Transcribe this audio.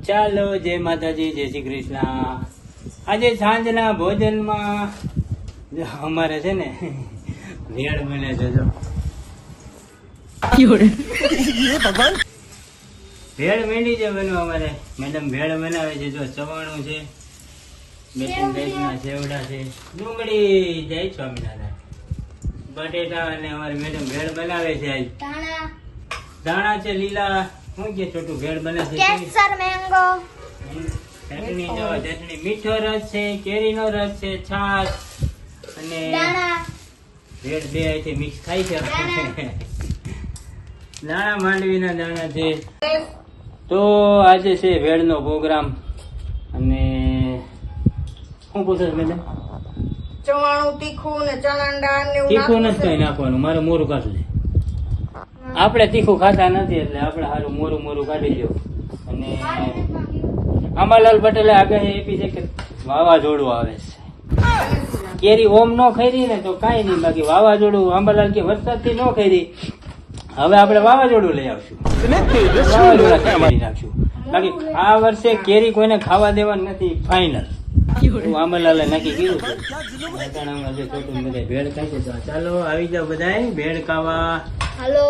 ચાલો જય માતાજી, જય શ્રી કૃષ્ણ. આજે સાંજના ભોજનમાં જો અમારે છે ને ભેળ બને છે. જો ભેળ માંડી છે બનવા. અમારે મેડમ ભેળ બનાવે છે. જો ચવાણું છે, બેસન ટાઈપના સેવડા છે, ડુંગળી, જય સ્વામિનારાયણ, બટેટા અને અમારી મેડમ ભેળ બનાવે છે. આજ દાણા છે લીલા. શું કે છોટું ભેળ બને છે? કેસર મેંગો ચટણી, જો ચટણી, મીઠો રસ છે, કેરીનો રસ છે, છાશ અને દાણા ભેળ બે આથી મિક્સ થાય છે. દાણા માંડવીના દાણા છે. તો આજે છે ભેળનો પ્રોગ્રામ. અને શું પૂછે મેડમ? ચવાણું તીખું ને ચણા દાળ ને એવું તીખું નાખવું નથી કઈ નાખવાનું. મારે મોરું કાઢવું છે. આપણે તીખું ખાતા નથી એટલે આપણે સારું મોરું મોરું કાઢી દો. અને આંબાલાલ પટેલે આગાહી આપી છે કે વાવાઝોડું આવે છે. કેરી ઓમ નો ખરી ને તો કાંઈ નહીં, બાકી વાવાઝોડું આંબાલાલ કે વરસાદથી નો ખરી. હવે આપણે વાવાઝોડું લઈ આવશું, વાવાઝોડા કરી નાખશું. બાકી આ વર્ષે કેરી કોઈને ખાવા દેવાની નથી, ફાઇનલ. આંબાલાલે નક્કી કીધું છે. મહેસાણામાં જે છોટું બધા ભેળ ખાય છે. તો ચાલો આવી જાઓ બધાય ભેળ ખાવા. હાલો